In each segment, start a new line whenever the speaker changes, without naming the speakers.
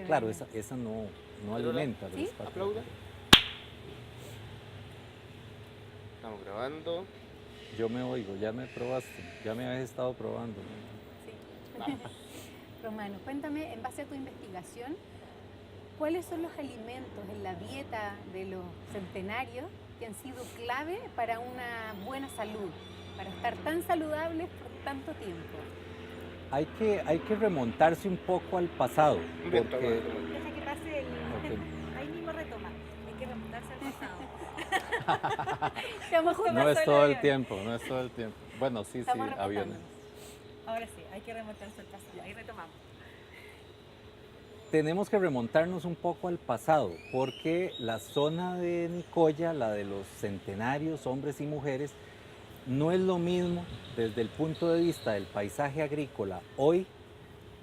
Claro, esa no, no alimenta la
¿Sí?
espátula.
Aplauda. Estamos grabando.
Yo me oigo, ya me probaste, ya me habías estado probando.
Sí. Romano, cuéntame, en base a tu investigación, ¿cuáles son los alimentos en la dieta de los centenarios que han sido clave para una buena salud, para estar tan saludables por tanto tiempo?
Hay que remontarse un poco al pasado,
Bien,
porque
Deja que pase el...
ok,
Ahí mismo retoma. Hay que remontarse al pasado.
Estamos
Justo
no
pasó
es todo el
avión.
tiempo, no es todo el tiempo. Bueno, sí,
Estamos
aviones.
repasando.
Ahora sí, hay que remontarse al pasado. Ahí retomamos.
Tenemos que remontarnos un poco al pasado, porque la zona de Nicoya, la de los centenarios, hombres y mujeres, no es lo mismo desde el punto de vista del paisaje agrícola hoy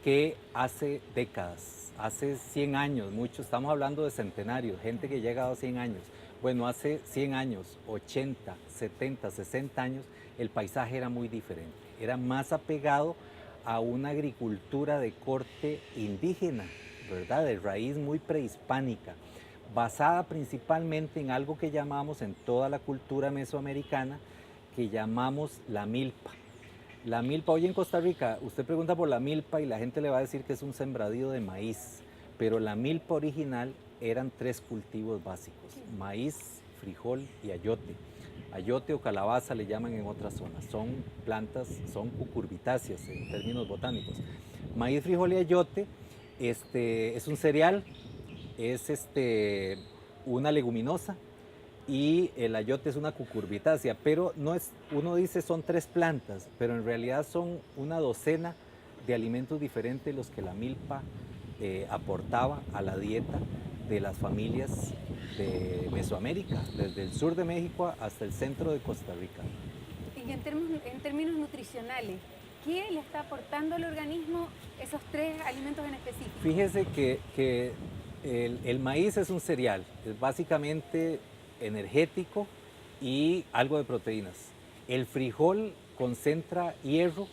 que hace décadas, hace 100 años, mucho, estamos hablando de centenarios, gente que llega a 100 años. Bueno, hace 100 años, 80, 70, 60 años, el paisaje era muy diferente, era más apegado a una agricultura de corte indígena, ¿verdad? De raíz muy prehispánica, basada principalmente en algo que llamamos en toda la cultura mesoamericana, que llamamos la milpa. La milpa, hoy en Costa Rica, usted pregunta por la milpa y la gente le va a decir que es un sembradío de maíz, pero la milpa original eran 3 cultivos básicos, maíz, frijol y ayote. Ayote o calabaza le llaman en otras zonas, son plantas, son cucurbitáceas en términos botánicos. Maíz, frijol y ayote es un cereal, es una leguminosa, y el ayote es una cucurbitácea, pero no es, uno dice son 3 plantas, pero en realidad son una docena de alimentos diferentes los que la milpa aportaba a la dieta de las familias de Mesoamérica, desde el sur de México hasta el centro de Costa Rica.
Y en términos nutricionales, ¿qué le está aportando al organismo esos 3 alimentos en específico?
Fíjese que el maíz es un cereal, es básicamente energético y algo de proteínas. El frijol concentra hierro,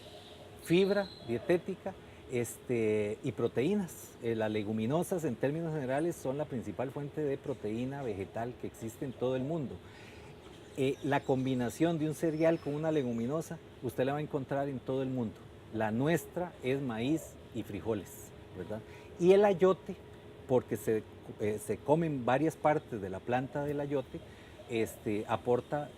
fibra dietética y proteínas. Las leguminosas en términos generales son la principal fuente de proteína vegetal que existe en todo el mundo. La combinación de un cereal con una leguminosa usted la va a encontrar en todo el mundo. La nuestra es maíz y frijoles, ¿verdad? Y el ayote, porque se comen varias partes de la planta del ayote, aporta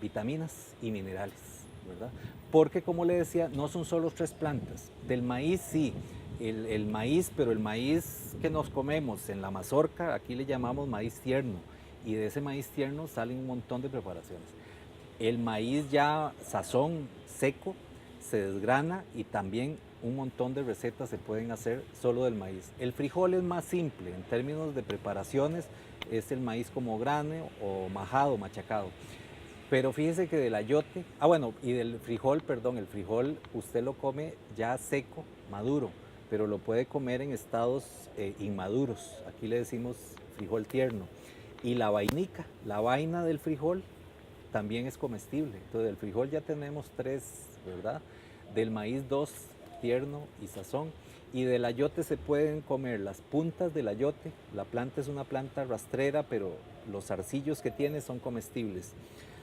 vitaminas y minerales, ¿verdad? Porque, como le decía, no son solo 3 plantas. Del maíz sí, el maíz, pero el maíz que nos comemos en la mazorca, aquí le llamamos maíz tierno, y de ese maíz tierno salen un montón de preparaciones. El maíz ya sazón, seco, se desgrana y también un montón de recetas se pueden hacer solo del maíz. El frijol es más simple en términos de preparaciones, es el maíz como grano o majado, machacado. Pero fíjese que del ayote, y del frijol, perdón, el frijol usted lo come ya seco, maduro, pero lo puede comer en estados inmaduros. Aquí le decimos frijol tierno. Y la vainica, la vaina del frijol también es comestible. Entonces del frijol ya tenemos 3, ¿verdad? Del maíz 2, tierno y sazón. Y del ayote se pueden comer las puntas del ayote. La planta es una planta rastrera, pero los zarcillos que tiene son comestibles.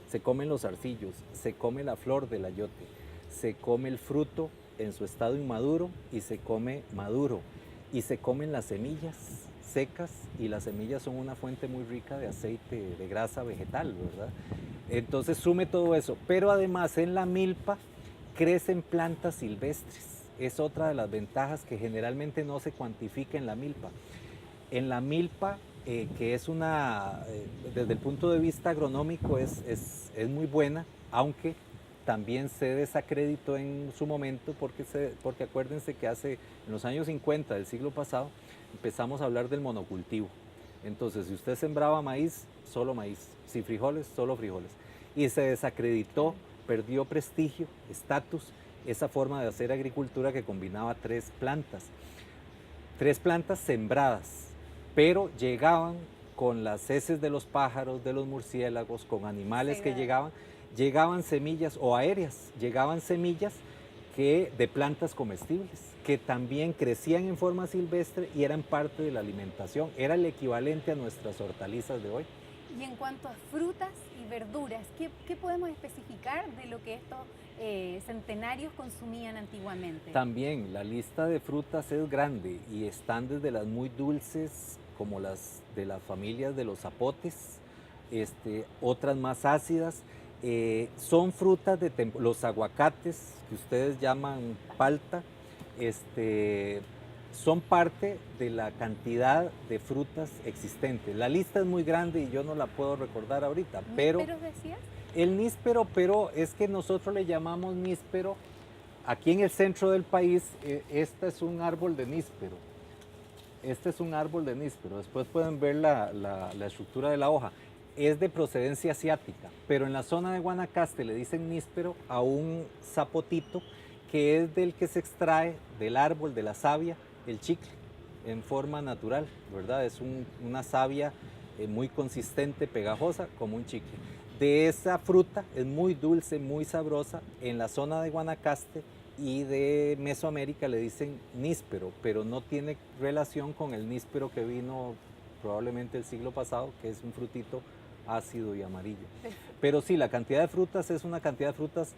Se comen los zarcillos, se come la flor del ayote, se come el fruto en su estado inmaduro y se come maduro. Y se comen las semillas secas, y las semillas son una fuente muy rica de aceite, de grasa vegetal, ¿verdad? Entonces sume todo eso, pero además en la milpa crecen plantas silvestres. Es otra de las ventajas que generalmente no se cuantifica en la milpa. En la milpa, que es desde el punto de vista agronómico es muy buena, aunque también se desacreditó en su momento porque acuérdense que en los años 50 del siglo pasado empezamos a hablar del monocultivo. Entonces, si usted sembraba maíz, solo maíz, si frijoles, solo frijoles. Y se desacreditó, perdió prestigio, estatus, esa forma de hacer agricultura que combinaba 3 plantas. 3 plantas sembradas, pero llegaban con las heces de los pájaros, de los murciélagos, con animales que llegaban semillas o aéreas, llegaban semillas de plantas comestibles. que también crecían en forma silvestre y eran parte de la alimentación. Era el equivalente a nuestras hortalizas de hoy.
Y en cuanto a frutas y verduras, ¿qué podemos especificar de lo que estos centenarios consumían antiguamente?
También la lista de frutas es grande y están desde las muy dulces, como las de las familias de los zapotes, otras más ácidas. Son frutas de los aguacates, que ustedes llaman palta, son parte de la cantidad de frutas existentes. La lista es muy grande y yo no la puedo recordar ahorita, pero
¿Nísperos decías?
el níspero, pero es que nosotros le llamamos níspero. Aquí en el centro del país, este es un árbol de níspero. Este es un árbol de níspero. Después pueden ver la estructura de la hoja. Es de procedencia asiática, pero en la zona de Guanacaste le dicen níspero a un zapotito que es del que se extrae del árbol de la savia el chicle en forma natural, ¿verdad? Es una savia muy consistente, pegajosa, como un chicle. De esa fruta es muy dulce, muy sabrosa. En la zona de Guanacaste y de Mesoamérica le dicen níspero, pero no tiene relación con el níspero que vino probablemente el siglo pasado, que es un frutito ácido y amarillo. Pero sí, la cantidad de frutas es una cantidad de frutas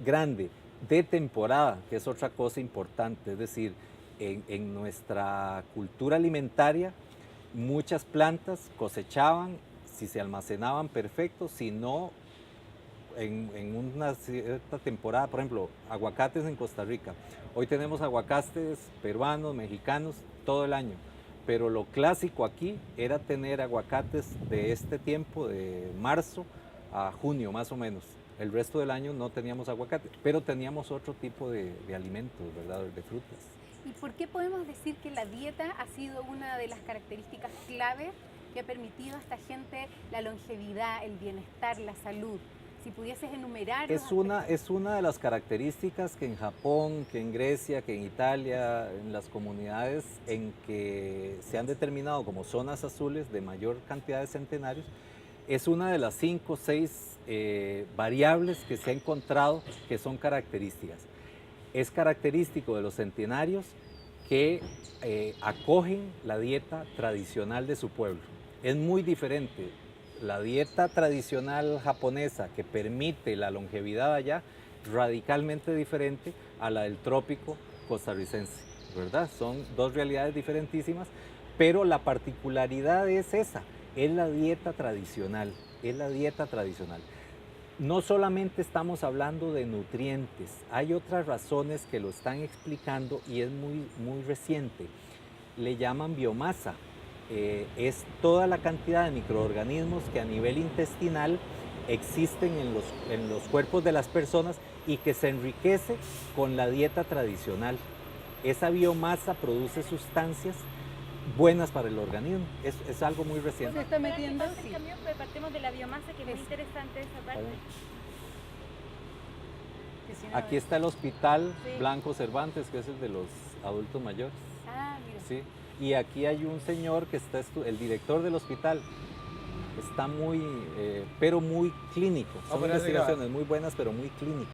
grande, de temporada, que es otra cosa importante. Es decir, en nuestra cultura alimentaria, muchas plantas cosechaban, si se almacenaban perfecto, si no, en una cierta temporada, por ejemplo, aguacates en Costa Rica. Hoy tenemos aguacates peruanos, mexicanos, todo el año. Pero lo clásico aquí era tener aguacates de este tiempo, de marzo a junio más o menos. El resto del año no teníamos aguacate, pero teníamos otro tipo de alimentos, ¿verdad? De frutas.
¿Y por qué podemos decir que la dieta ha sido una de las características clave que ha permitido a esta gente la longevidad, el bienestar, la salud? Si pudieses enumerar...
Es una de las características que en Japón, que en Grecia, que en Italia, en las comunidades en que se han determinado como zonas azules de mayor cantidad de centenarios, es una de las 5 o 6 variables que se ha encontrado que son características. Es característico de los centenarios que acogen la dieta tradicional de su pueblo. Es muy diferente la dieta tradicional japonesa que permite la longevidad allá, radicalmente diferente a la del trópico costarricense, ¿verdad? Son dos realidades diferentísimas, pero la particularidad es esa, es la dieta tradicional, es la dieta tradicional. No solamente estamos hablando de nutrientes, hay otras razones que lo están explicando y es muy reciente. Le llaman biomasa. Es toda la cantidad de microorganismos que a nivel intestinal existen en los cuerpos de las personas y que se enriquece con la dieta tradicional. Esa biomasa produce sustancias buenas para el organismo. Es algo muy reciente.
¿Se está metiendo?
Sí. Partimos de la biomasa, que es muy interesante esa parte.
Que si no-
Aquí está el Hospital
Sí.
Blanco Cervantes, que es el de los adultos mayores.
Ah, mira.
¿Sí? Y aquí hay un señor que está, el director del hospital, está muy, pero muy clínico. Son
pero
investigaciones muy buenas, pero muy clínicas.